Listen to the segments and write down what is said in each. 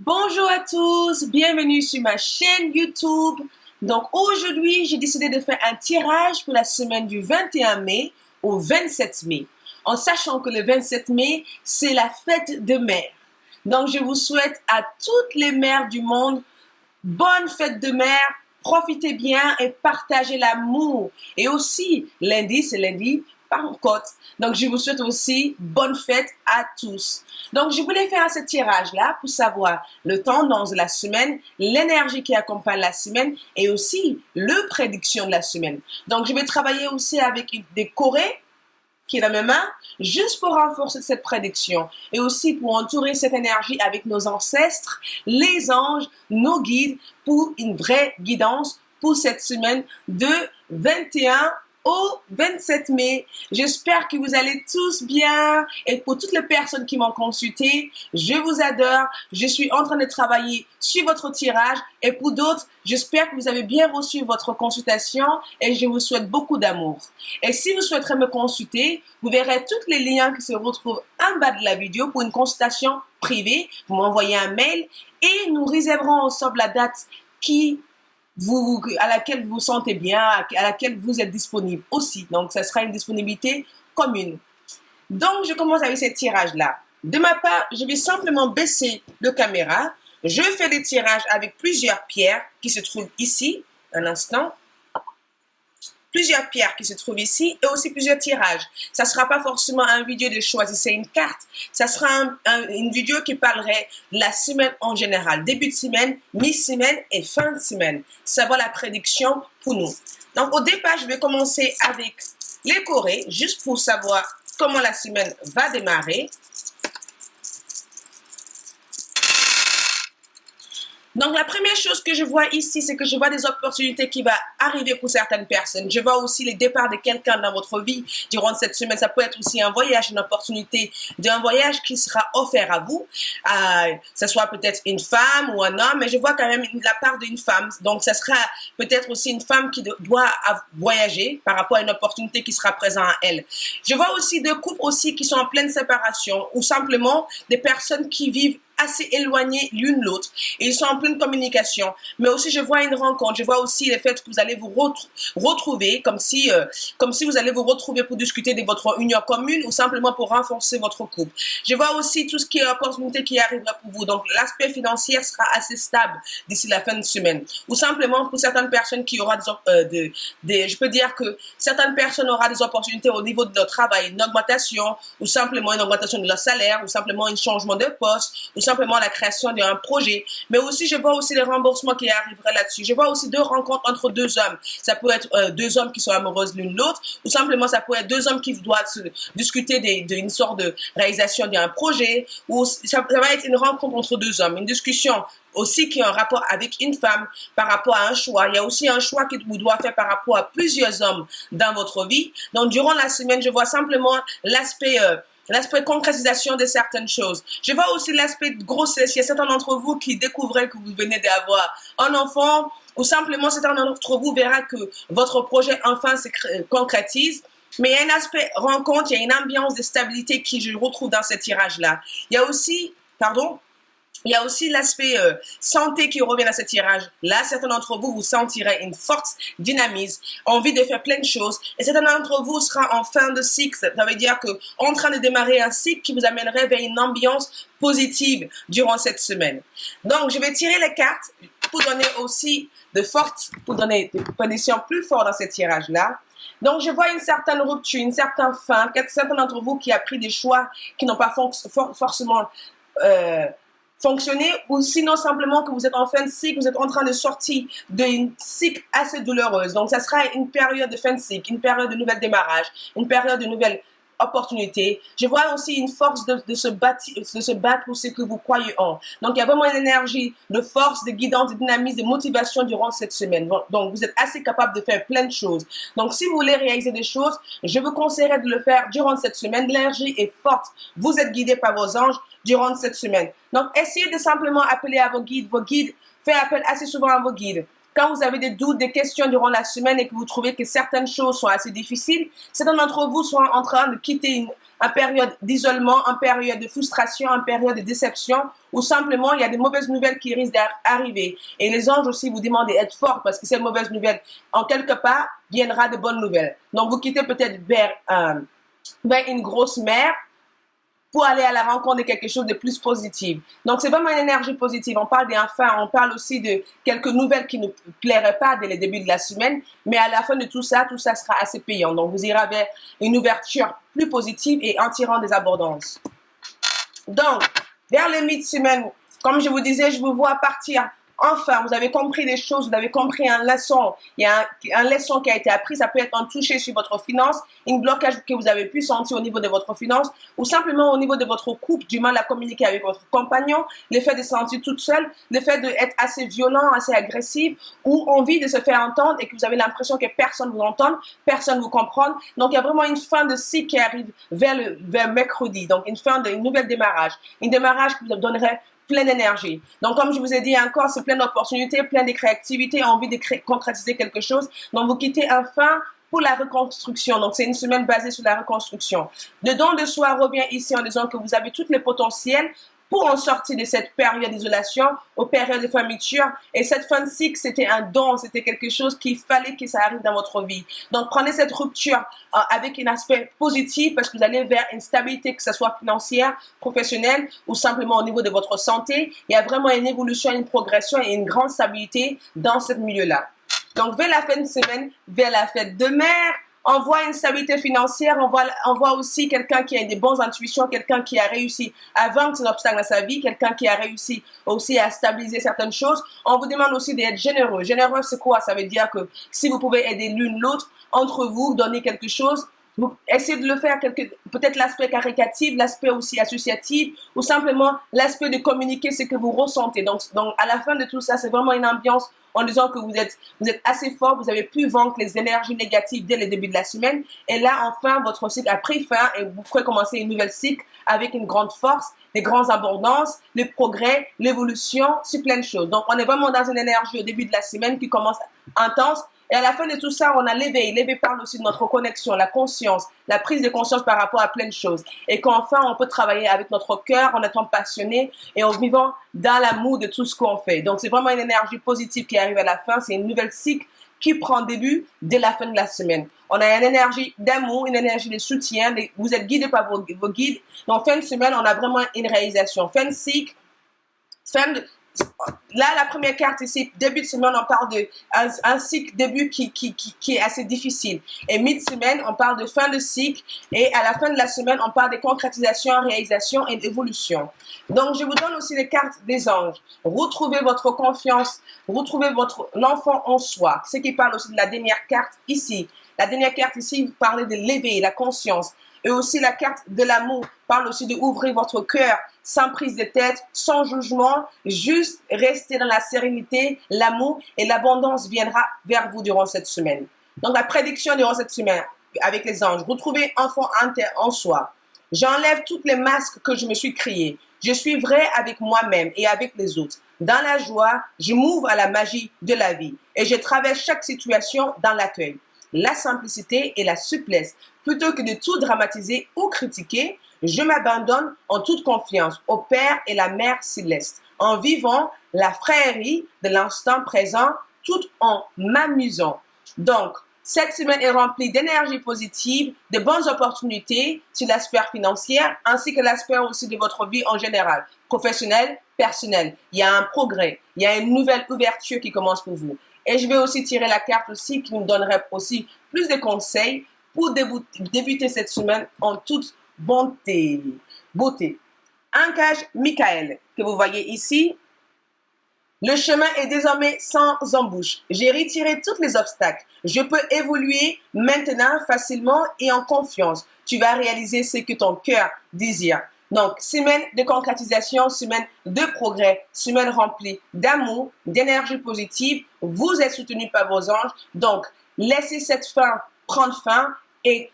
Bonjour à tous, bienvenue sur ma chaîne YouTube. Donc aujourd'hui, j'ai décidé de faire un tirage pour la semaine du 21 mai au 27 mai, en sachant que le 27 mai, c'est la fête de mère. Donc je vous souhaite à toutes les mères du monde, bonne fête de mère, profitez bien et partagez l'amour. Et aussi, lundi, c'est lundi Pentecôte. Donc, je vous souhaite aussi bonne fête à tous. Donc, je voulais faire ce tirage-là pour savoir le tendance de la semaine, l'énergie qui accompagne la semaine et aussi le prédiction de la semaine. Donc, je vais travailler aussi avec des chorés qui est dans mes mains, juste pour renforcer cette prédiction et aussi pour entourer cette énergie avec nos ancêtres, les anges, nos guides, pour une vraie guidance pour cette semaine de 21 au 27 mai. J'espère que vous allez tous bien et pour toutes les personnes qui m'ont consulté, je vous adore. Je suis en train de travailler sur votre tirage et pour d'autres, j'espère que vous avez bien reçu votre consultation et je vous souhaite beaucoup d'amour. Et si vous souhaiterez me consulter, vous verrez tous les liens qui se retrouvent en bas de la vidéo pour une consultation privée. Vous m'envoyez un mail et nous réserverons ensemble la date à laquelle vous vous sentez bien, à laquelle vous êtes disponible aussi. Donc, ça sera une disponibilité commune. Donc, je commence avec ce tirage-là. De ma part, je vais simplement baisser la caméra. Je fais des tirages avec plusieurs pierres qui se trouvent ici. Un instant. Plusieurs pierres qui se trouvent ici et aussi plusieurs tirages. Ça ne sera pas forcément une vidéo de choisir une carte. Ça sera une vidéo qui parlerait de la semaine en général. Début de semaine, mi-semaine et fin de semaine. Ça va la prédiction pour nous. Donc au départ, je vais commencer avec les chorés, juste pour savoir comment la semaine va démarrer. Donc, la première chose que je vois ici, c'est que je vois des opportunités qui vont arriver pour certaines personnes. Je vois aussi les départs de quelqu'un dans votre vie durant cette semaine. Ça peut être aussi un voyage, une opportunité d'un voyage qui sera offert à vous. Ça soit peut-être une femme ou un homme, mais je vois quand même la part d'une femme. Donc, ça sera peut-être aussi une femme qui doit voyager par rapport à une opportunité qui sera présente à elle. Je vois aussi deux couples aussi qui sont en pleine séparation ou simplement des personnes qui vivent assez éloignées l'une l'autre et ils sont en pleine communication, mais aussi je vois une rencontre, je vois aussi le fait que vous allez vous retrouver comme si vous allez vous retrouver pour discuter de votre union commune ou simplement pour renforcer votre couple. Je vois aussi tout ce qui est opportunité qui arrivera pour vous, donc l'aspect financier sera assez stable d'ici la fin de semaine ou simplement pour certaines personnes qui aura je peux dire que certaines personnes auront des opportunités au niveau de leur travail, une augmentation ou simplement une augmentation de leur salaire ou simplement un changement de poste ou simplement la création d'un projet, mais aussi je vois aussi les remboursements qui arriveraient là-dessus. Je vois aussi deux rencontres entre deux hommes. Ça peut être deux hommes qui sont amoureux l'une l'autre, ou simplement ça peut être deux hommes qui doivent se discuter d'une sorte de réalisation d'un projet, ou ça va être une rencontre entre deux hommes, une discussion aussi qui a un rapport avec une femme par rapport à un choix. Il y a aussi un choix que vous devez faire par rapport à plusieurs hommes dans votre vie. Donc durant la semaine, je vois simplement l'aspect concrétisation de certaines choses. Je vois aussi l'aspect de grossesse. Il y a certains d'entre vous qui découvrent que vous venez d'avoir un enfant ou simplement certains d'entre vous verra que votre projet enfin se concrétise. Mais il y a un aspect rencontre, il y a une ambiance de stabilité qui je retrouve dans ce tirage-là. Il y a aussi, il y a aussi l'aspect santé qui revient à ce tirage-là. Certains d'entre vous, vous sentirez une forte dynamisme, envie de faire plein de choses. Et certains d'entre vous seront en fin de cycle. Ça veut dire que en train de démarrer un cycle qui vous amènerait vers une ambiance positive durant cette semaine. Donc, je vais tirer les cartes pour donner aussi pour donner des conditions plus fortes dans ce tirage-là. Donc, je vois une certaine rupture, une certaine fin. Certains d'entre vous qui ont pris des choix qui n'ont pas forcément fonctionner ou sinon simplement que vous êtes en fin de cycle, vous êtes en train de sortir d'une cycle assez douloureuse. Donc, ça sera une période de fin de cycle, une période de nouvel démarrage, une période de nouvelles opportunités. Je vois aussi une force de se battre pour ce que vous croyez en. Donc, il y a vraiment une énergie de force, de guidance, de dynamisme, de motivation durant cette semaine. Donc, vous êtes assez capable de faire plein de choses. Donc, si vous voulez réaliser des choses, je vous conseillerais de le faire durant cette semaine. L'énergie est forte. Vous êtes guidé par vos anges durant cette semaine. Donc, essayez de simplement appeler à vos guides. Vos guides, faites appel assez souvent à vos guides. Quand vous avez des doutes, des questions durant la semaine et que vous trouvez que certaines choses sont assez difficiles, certains d'entre vous sont en train de quitter une période d'isolement, une période de frustration, une période de déception, ou simplement il y a des mauvaises nouvelles qui risquent d'arriver. Et les anges aussi vous demandent d'être forts parce que ces mauvaises nouvelles, en quelque part, viendra de bonnes nouvelles. Donc vous quittez peut-être vers une grosse mer pour aller à la rencontre de quelque chose de plus positif. Donc, c'est vraiment une énergie positive. On parle d'un fin, on parle aussi de quelques nouvelles qui ne plairaient pas dès le début de la semaine, mais à la fin de tout ça sera assez payant. Donc, vous irez vers une ouverture plus positive et en tirant des abondances. Donc, vers le mi-semaine, comme je vous disais, je vous vois partir. Enfin, vous avez compris des choses, vous avez compris un leçon. Il y a un leçon qui a été appris. Ça peut être un toucher sur votre finance, un blocage que vous avez pu sentir au niveau de votre finance, ou simplement au niveau de votre couple, du mal à communiquer avec votre compagnon, le fait de se sentir toute seule, le fait d'être assez violent, assez agressif, ou envie de se faire entendre et que vous avez l'impression que personne vous entend, personne vous comprend. Donc, il y a vraiment une fin de cycle qui arrive vers mercredi. Donc, une fin d'un nouvel démarrage. Un démarrage qui vous donnerait plein d'énergie. Donc, comme je vous ai dit encore, c'est plein d'opportunités, plein de créativité, envie de concrétiser quelque chose. Donc, vous quittez enfin pour la reconstruction. Donc, c'est une semaine basée sur la reconstruction. Le don de soi revient ici en disant que vous avez tous les potentiels pour en sortir de cette période d'isolation, aux périodes de fermeture. Et cette fin de cycle, c'était un don, c'était quelque chose qu'il fallait que ça arrive dans votre vie. Donc, prenez cette rupture avec un aspect positif parce que vous allez vers une stabilité, que ce soit financière, professionnelle ou simplement au niveau de votre santé. Il y a vraiment une évolution, une progression et une grande stabilité dans ce milieu-là. Donc, vers la fin de semaine, vers la fête de mer, on voit une stabilité financière, on voit aussi quelqu'un qui a des bonnes intuitions, quelqu'un qui a réussi à vaincre ses obstacles dans sa vie, quelqu'un qui a réussi aussi à stabiliser certaines choses. On vous demande aussi d'être généreux. Généreux, c'est quoi? Ça veut dire que si vous pouvez aider l'une l'autre, entre vous, donner quelque chose, vous essayez de le faire, peut-être l'aspect caritatif, l'aspect aussi associatif, ou simplement l'aspect de communiquer ce que vous ressentez. Donc, à la fin de tout ça, c'est vraiment une ambiance en disant que vous êtes assez fort, vous avez pu vaincre les énergies négatives dès le début de la semaine. Et là, enfin, votre cycle a pris fin et vous pourrez commencer une nouvelle cycle avec une grande force, des grandes abondances, le progrès, l'évolution, sur plein de choses. Donc, on est vraiment dans une énergie au début de la semaine qui commence intense. Et à la fin de tout ça, on a l'éveil. L'éveil parle aussi de notre connexion, la conscience, la prise de conscience par rapport à plein de choses. Et qu'enfin, on peut travailler avec notre cœur en étant passionné et en vivant dans l'amour de tout ce qu'on fait. Donc, c'est vraiment une énergie positive qui arrive à la fin. C'est une nouvelle cycle qui prend début dès la fin de la semaine. On a une énergie d'amour, une énergie de soutien. Vous êtes guidé par vos guides. Donc, fin de semaine, on a vraiment une réalisation. Fin de cycle, là, la première carte ici, début de semaine, on parle d'un cycle début qui est assez difficile. Et mi-semaine, on parle de fin de cycle. Et à la fin de la semaine, on parle de concrétisation, réalisation et d'évolution. Donc, je vous donne aussi les cartes des anges. Retrouvez votre confiance, retrouvez l'enfant en soi. Ce qui parle aussi de la dernière carte ici. La dernière carte ici, vous parlez de l'éveil, la conscience. Et aussi la carte de l'amour parle aussi d'ouvrir votre cœur sans prise de tête, sans jugement, juste rester dans la sérénité, l'amour et l'abondance viendra vers vous durant cette semaine. Donc la prédiction durant cette semaine avec les anges, retrouvez enfant en soi. J'enlève toutes les masques que je me suis créés. Je suis vrai avec moi-même et avec les autres. Dans la joie, je m'ouvre à la magie de la vie et je traverse chaque situation dans l'accueil, la simplicité et la souplesse. Plutôt que de tout dramatiser ou critiquer, je m'abandonne en toute confiance au Père et la Mère céleste, en vivant la frairie de l'instant présent tout en m'amusant. Donc, cette semaine est remplie d'énergie positive, de bonnes opportunités sur l'aspect financier, ainsi que l'aspect aussi de votre vie en général, professionnelle, personnelle. Il y a un progrès, il y a une nouvelle ouverture qui commence pour vous. Et je vais aussi tirer la carte aussi qui nous donnerait aussi plus de conseils pour débuter cette semaine en toute beauté. Archange Michael, que vous voyez ici. Le chemin est désormais sans embûche. J'ai retiré tous les obstacles. Je peux évoluer maintenant facilement et en confiance. Tu vas réaliser ce que ton cœur désire. Donc, semaine de concrétisation, semaine de progrès, semaine remplie d'amour, d'énergie positive. Vous êtes soutenu par vos anges. Donc, laissez cette fin prendre fin et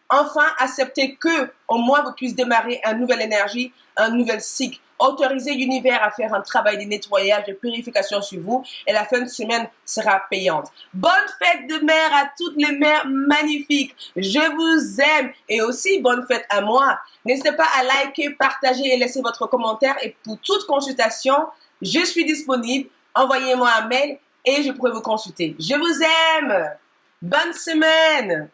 enfin accepter que au moins vous puissiez démarrer une nouvelle énergie, un nouvel cycle Autorisez l'univers à faire un travail de nettoyage, de purification sur vous et la fin de semaine sera payante. Bonne fête de mère à toutes les mères magnifiques. Je vous aime et aussi bonne fête à moi. N'hésitez pas à liker, partager et laisser votre commentaire et pour toute consultation, je suis disponible. Envoyez-moi un mail et je pourrai vous consulter. Je vous aime. Bonne semaine.